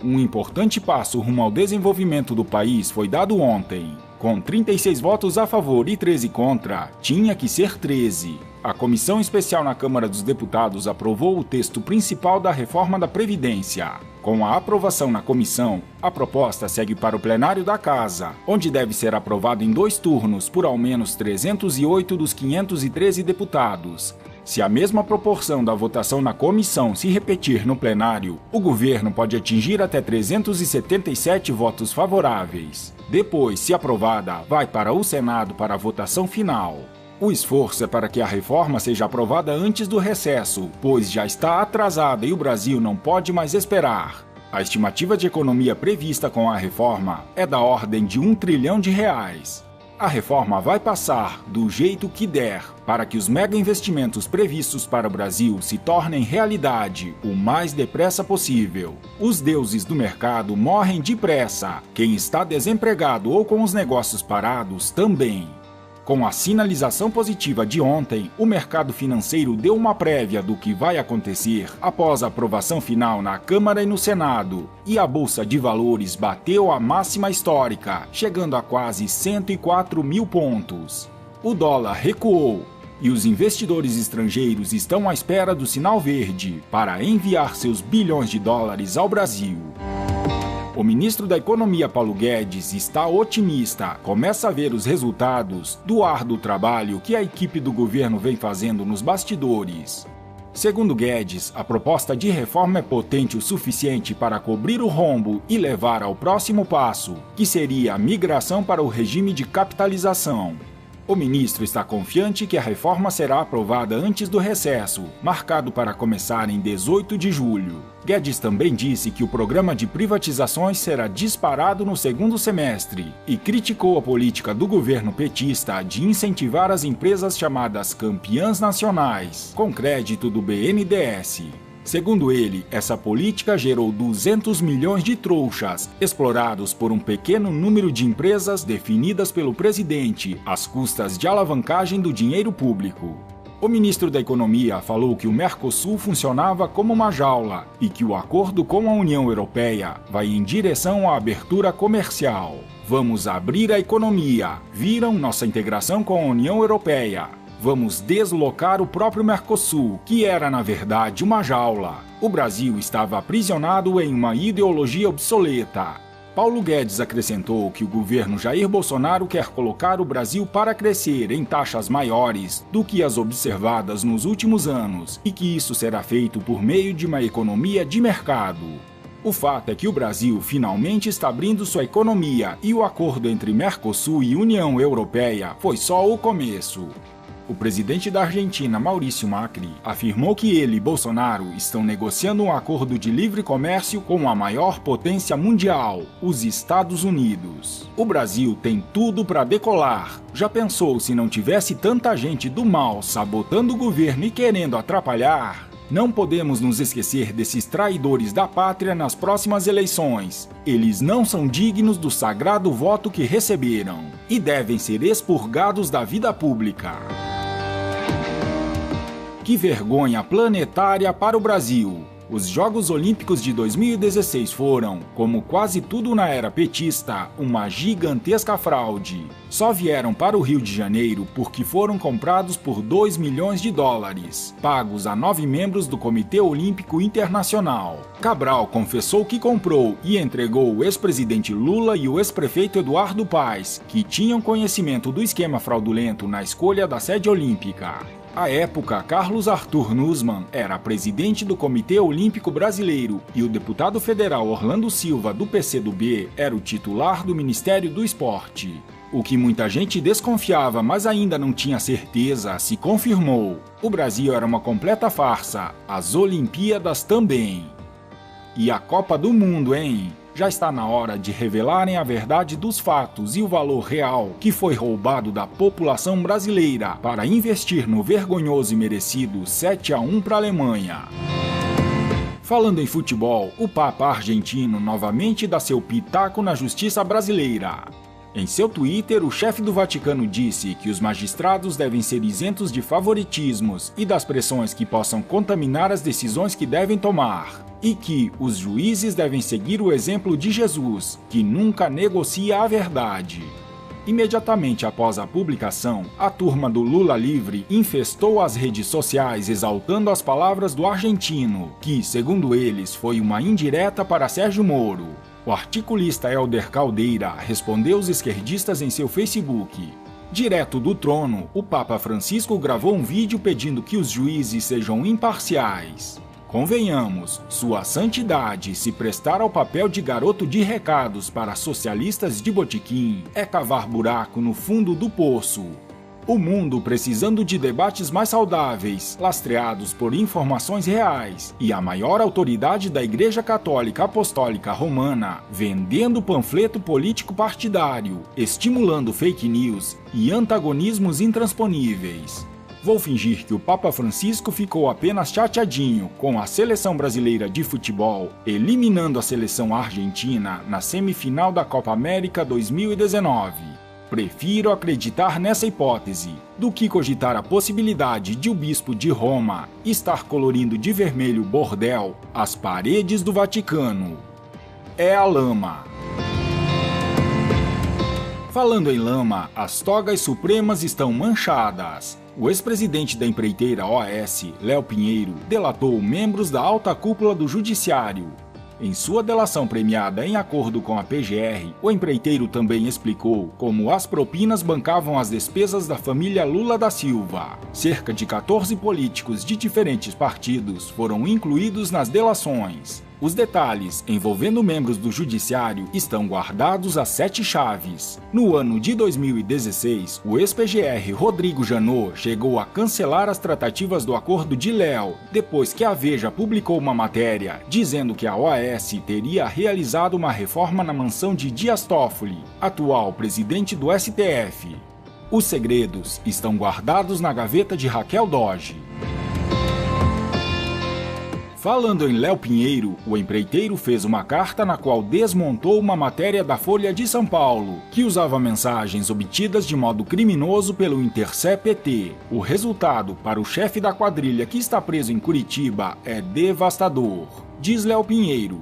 Um importante passo rumo ao desenvolvimento do país foi dado ontem. Com 36 votos a favor e 13 contra, tinha que ser 13. A Comissão Especial na Câmara dos Deputados aprovou o texto principal da reforma da Previdência. Com a aprovação na comissão, a proposta segue para o plenário da Casa, onde deve ser aprovado em 2 turnos por ao menos 308 dos 513 deputados. Se a mesma proporção da votação na comissão se repetir no plenário, o governo pode atingir até 377 votos favoráveis. Depois, se aprovada, vai para o Senado para a votação final. O esforço é para que a reforma seja aprovada antes do recesso, pois já está atrasada e o Brasil não pode mais esperar. A estimativa de economia prevista com a reforma é da ordem de R$1 trilhão. A reforma vai passar do jeito que der para que os mega investimentos previstos para o Brasil se tornem realidade o mais depressa possível. Os deuses do mercado morrem depressa. Quem está desempregado ou com os negócios parados também. Com a sinalização positiva de ontem, o mercado financeiro deu uma prévia do que vai acontecer após a aprovação final na Câmara e no Senado, e a Bolsa de Valores bateu a máxima histórica, chegando a quase 104 mil pontos. O dólar recuou, e os investidores estrangeiros estão à espera do sinal verde para enviar seus bilhões de dólares ao Brasil. O ministro da Economia, Paulo Guedes, está otimista. Começa a ver os resultados do árduo trabalho que a equipe do governo vem fazendo nos bastidores. Segundo Guedes, a proposta de reforma é potente o suficiente para cobrir o rombo e levar ao próximo passo, que seria a migração para o regime de capitalização. O ministro está confiante que a reforma será aprovada antes do recesso, marcado para começar em 18 de julho. Guedes também disse que o programa de privatizações será disparado no segundo semestre e criticou a política do governo petista de incentivar as empresas chamadas campeãs nacionais, com crédito do BNDES. Segundo ele, essa política gerou 200 milhões de trouxas, explorados por um pequeno número de empresas definidas pelo presidente, às custas de alavancagem do dinheiro público. O ministro da Economia falou que o Mercosul funcionava como uma jaula e que o acordo com a União Europeia vai em direção à abertura comercial. Vamos abrir a economia, viram nossa integração com a União Europeia. Vamos deslocar o próprio Mercosul, que era na verdade uma jaula. O Brasil estava aprisionado em uma ideologia obsoleta. Paulo Guedes acrescentou que o governo Jair Bolsonaro quer colocar o Brasil para crescer em taxas maiores do que as observadas nos últimos anos e que isso será feito por meio de uma economia de mercado. O fato é que o Brasil finalmente está abrindo sua economia e o acordo entre Mercosul e União Europeia foi só o começo. O presidente da Argentina, Maurício Macri, afirmou que ele e Bolsonaro estão negociando um acordo de livre comércio com a maior potência mundial, os Estados Unidos. O Brasil tem tudo para decolar. Já pensou se não tivesse tanta gente do mal sabotando o governo e querendo atrapalhar? Não podemos nos esquecer desses traidores da pátria nas próximas eleições. Eles não são dignos do sagrado voto que receberam e devem ser expurgados da vida pública. Que vergonha planetária para o Brasil! Os Jogos Olímpicos de 2016 foram, como quase tudo na era petista, uma gigantesca fraude. Só vieram para o Rio de Janeiro porque foram comprados por $2 milhões, pagos a 9 membros do Comitê Olímpico Internacional. Cabral confessou que comprou e entregou o ex-presidente Lula e o ex-prefeito Eduardo Paes, que tinham conhecimento do esquema fraudulento na escolha da sede olímpica. À época, Carlos Arthur Nussmann era presidente do Comitê Olímpico Brasileiro e o deputado federal Orlando Silva, do PCdoB, era o titular do Ministério do Esporte. O que muita gente desconfiava, mas ainda não tinha certeza, se confirmou. O Brasil era uma completa farsa, as Olimpíadas também. E a Copa do Mundo, hein? Já está na hora de revelarem a verdade dos fatos e o valor real que foi roubado da população brasileira para investir no vergonhoso e merecido 7-1 para a Alemanha. Falando em futebol, o Papa argentino novamente dá seu pitaco na justiça brasileira. Em seu Twitter, o chefe do Vaticano disse que os magistrados devem ser isentos de favoritismos e das pressões que possam contaminar as decisões que devem tomar. e que os juízes devem seguir o exemplo de Jesus, que nunca negocia a verdade. Imediatamente após a publicação, a turma do Lula Livre infestou as redes sociais exaltando as palavras do argentino, que, segundo eles, foi uma indireta para Sérgio Moro. O articulista Helder Caldeira respondeu os esquerdistas em seu Facebook. Direto do trono, o Papa Francisco gravou um vídeo pedindo que os juízes sejam imparciais. Convenhamos, Sua Santidade se prestar ao papel de garoto de recados para socialistas de botequim é cavar buraco no fundo do poço. O mundo precisando de debates mais saudáveis, lastreados por informações reais, e a maior autoridade da Igreja Católica Apostólica Romana vendendo panfleto político partidário, estimulando fake news e antagonismos intransponíveis. Vou fingir que o Papa Francisco ficou apenas chateadinho com a seleção brasileira de futebol, eliminando a seleção argentina na semifinal da Copa América 2019. Prefiro acreditar nessa hipótese do que cogitar a possibilidade de o bispo de Roma estar colorindo de vermelho bordel as paredes do Vaticano. É a lama. Falando em lama, as togas supremas estão manchadas. O ex-presidente da empreiteira OAS, Léo Pinheiro, delatou membros da alta cúpula do judiciário. Em sua delação premiada em acordo com a PGR, o empreiteiro também explicou como as propinas bancavam as despesas da família Lula da Silva. Cerca de 14 políticos de diferentes partidos foram incluídos nas delações. Os detalhes envolvendo membros do judiciário estão guardados a 7 chaves. No ano de 2016, o ex-PGR Rodrigo Janot chegou a cancelar as tratativas do acordo de Léo, depois que a Veja publicou uma matéria dizendo que a OAS teria realizado uma reforma na mansão de Dias Toffoli, atual presidente do STF. Os segredos estão guardados na gaveta de Raquel Dodge. Falando em Léo Pinheiro, o empreiteiro fez uma carta na qual desmontou uma matéria da Folha de São Paulo, que usava mensagens obtidas de modo criminoso pelo Intercept-PT. O resultado para o chefe da quadrilha que está preso em Curitiba é devastador, diz Léo Pinheiro.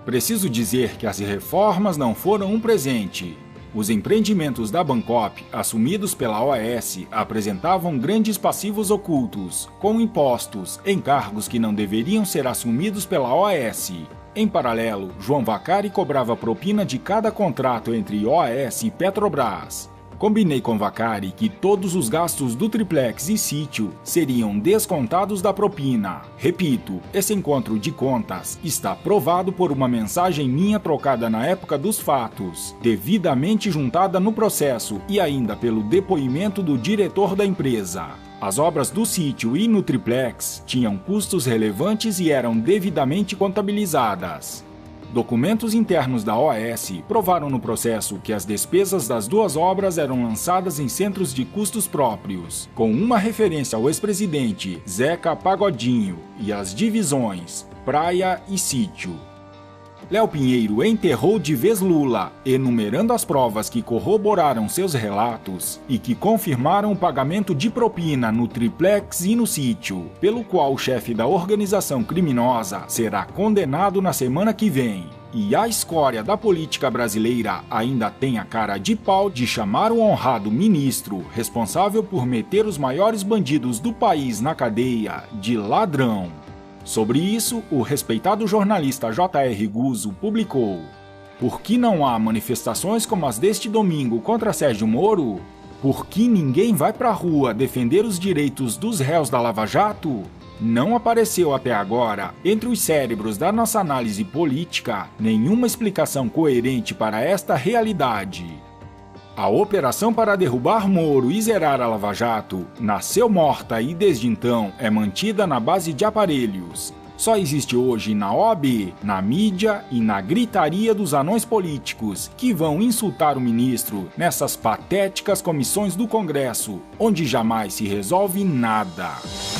Preciso dizer que as reformas não foram um presente. Os empreendimentos da Bancop, assumidos pela OAS, apresentavam grandes passivos ocultos, com impostos, encargos que não deveriam ser assumidos pela OAS. Em paralelo, João Vacari cobrava propina de cada contrato entre OAS e Petrobras. Combinei com Vacari que todos os gastos do triplex e sítio seriam descontados da propina. Repito, esse encontro de contas está provado por uma mensagem minha trocada na época dos fatos, devidamente juntada no processo e ainda pelo depoimento do diretor da empresa. As obras do sítio e no triplex tinham custos relevantes e eram devidamente contabilizadas. Documentos internos da OAS provaram no processo que as despesas das duas obras eram lançadas em centros de custos próprios, com uma referência ao ex-presidente Zeca Pagodinho e as divisões Praia e Sítio. Léo Pinheiro enterrou de vez Lula, enumerando as provas que corroboraram seus relatos e que confirmaram o pagamento de propina no triplex e no sítio, pelo qual o chefe da organização criminosa será condenado na semana que vem. E a escória da política brasileira ainda tem a cara de pau de chamar o honrado ministro, responsável por meter os maiores bandidos do país na cadeia, de ladrão. Sobre isso, o respeitado jornalista J.R. Guzzo publicou: por que não há manifestações como as deste domingo contra Sérgio Moro? Por que ninguém vai pra rua defender os direitos dos réus da Lava Jato? Não apareceu até agora, entre os cérebros da nossa análise política, nenhuma explicação coerente para esta realidade. A operação para derrubar Moro e zerar a Lava Jato nasceu morta e desde então é mantida na base de aparelhos. Só existe hoje na OAB, na mídia e na gritaria dos anões políticos que vão insultar o ministro nessas patéticas comissões do Congresso, onde jamais se resolve nada.